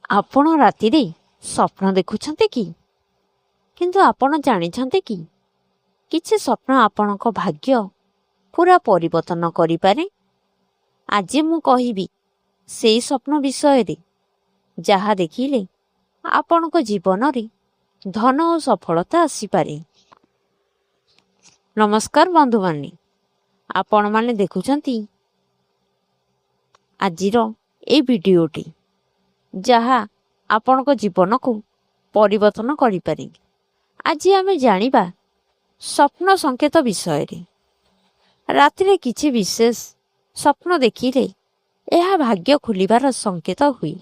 ଆପଣ ରାତିରେ ସ୍ୱପ୍ନ ଦେଖୁଛନ୍ତି କି? କିନ୍ତୁ ଆପଣ ଜାଣିଛନ୍ତି କି କିଛି ସ୍ୱପ୍ନ ଆପଣଙ୍କ ଭାଗ୍ୟ ପୁରା ପରିବର୍ତ୍ତନ କରିପାରେ? ଆଜି ମୁଁ କହିବି ସେଇ ସ୍ୱପ୍ନ ବିଷୟରେ ଯାହା ଦେଖିଲେ ଆପଣଙ୍କ ଜୀବନରେ ଧନ ଓ ସଫଳତା ଆସିପାରେ। ନମସ୍କାର ବନ୍ଧୁମାନେ, ଆପଣମାନେ ଦେଖୁଛନ୍ତି ଆଜିର এই ଭିଡ଼ିଓଟି ଯାହା ଆପଣଙ୍କ ଜୀବନକୁ ପରିବର୍ତ୍ତନ କରିପାରେ। ଆଜି ଆମେ ଜାଣିବା ସ୍ୱପ୍ନ ସଂକେତ ବିଷୟରେ। ରାତିରେ କିଛି ବିଶେଷ ସ୍ୱପ୍ନ ଦେଖିଲେ ଏହା ଭାଗ୍ୟ ଖୋଲିବାର ସଂକେତ ହୁଏ।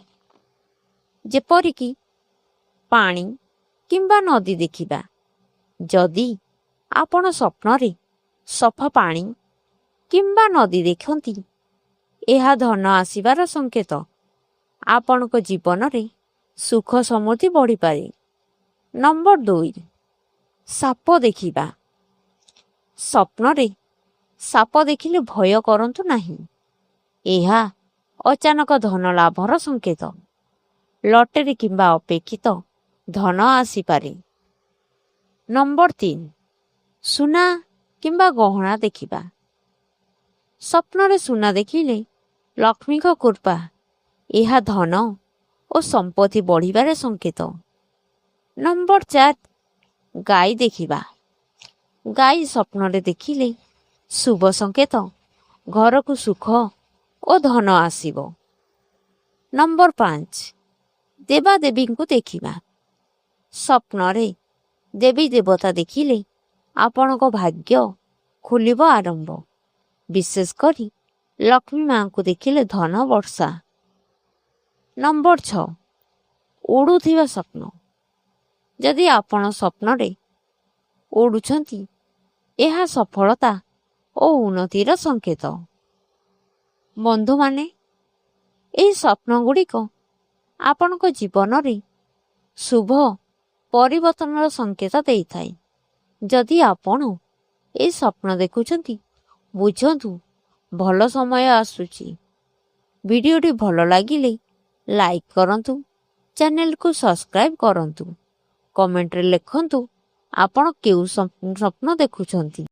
ଯେପରିକି ପାଣି କିମ୍ବା ନଦୀ ଦେଖିବା। ଯଦି ଆପଣ ସ୍ୱପ୍ନରେ ସଫା ପାଣି କିମ୍ବା ନଦୀ ଦେଖନ୍ତି, ଏହା ଧନ ଆସିବାର ସଂକେତ। ଆପଣଙ୍କ ଜୀବନରେ ସୁଖ ସମୃଦ୍ଧି ବଢ଼ିପାରେ। ନମ୍ବର 2, ସାପ ଦେଖିବା। ସ୍ୱପ୍ନରେ ସାପ ଦେଖିଲେ ଭୟ କରନ୍ତୁ ନାହିଁ। ଏହା ଅଚାନକ ଧନ ଲାଭର ସଂକେତ। ଲଟେରୀ କିମ୍ବା ଅପେକ୍ଷିତ ଧନ ଆସିପାରେ। ନମ୍ବର 3, ସୁନା କିମ୍ବା ଗହଣା ଦେଖିବା। ସ୍ୱପ୍ନରେ ସୁନା ଦେଖିଲେ ଲକ୍ଷ୍ମୀଙ୍କ କୃପା। ଏହା ଧନ ଓ ସମ୍ପତ୍ତି ବଢ଼ିବାରେ ସଂକେତ। ନମ୍ବର 4, ଗାଈ ଦେଖିବା। ଗାଈ ସ୍ୱପ୍ନରେ ଦେଖିଲେ ଶୁଭ ସଂକେତ। ଘରକୁ ସୁଖ ଓ ଧନ ଆସିବ। ନମ୍ବର 5, ଦେବାଦେବୀଙ୍କୁ ଦେଖିବା। ସ୍ୱପ୍ନରେ ଦେବୀ ଦେବତା ଦେଖିଲେ ଆପଣଙ୍କ ଭାଗ୍ୟ ଖୋଲିବ ଆରମ୍ଭ। ବିଶେଷ କରି ଲକ୍ଷ୍ମୀ ମାଙ୍କୁ ଦେଖିଲେ ଧନ ବର୍ଷା। ନମ୍ବର 6, ଉଡ଼ୁଥିବା ସ୍ୱପ୍ନ। ଯଦି ଆପଣ ସ୍ୱପ୍ନରେ ଉଡ଼ୁଛନ୍ତି, ଏହା ସଫଳତା ଓ ଉନ୍ନତିର ସଂକେତ। ବନ୍ଧୁମାନେ, ଏହି ସ୍ୱପ୍ନଗୁଡ଼ିକ ଆପଣଙ୍କ ଜୀବନରେ ଶୁଭ ପରିବର୍ତ୍ତନର ସଂକେତ ଦେଇଥାଏ। ଯଦି ଆପଣ ଏହି ସ୍ୱପ୍ନ ଦେଖୁଛନ୍ତି, ବୁଝନ୍ତୁ ଭଲ ସମୟ ଆସୁଛି। ଭିଡ଼ିଓଟି ଭଲ ଲାଗିଲେ ଲାଇକ୍ କରନ୍ତୁ, ଚ୍ୟାନେଲକୁ ସବସ୍କ୍ରାଇବ୍ କରନ୍ତୁ, କମେଣ୍ଟରେ ଲେଖନ୍ତୁ ଆପଣ କେଉଁ ସ୍ୱପ୍ନ ଦେଖୁଛନ୍ତି।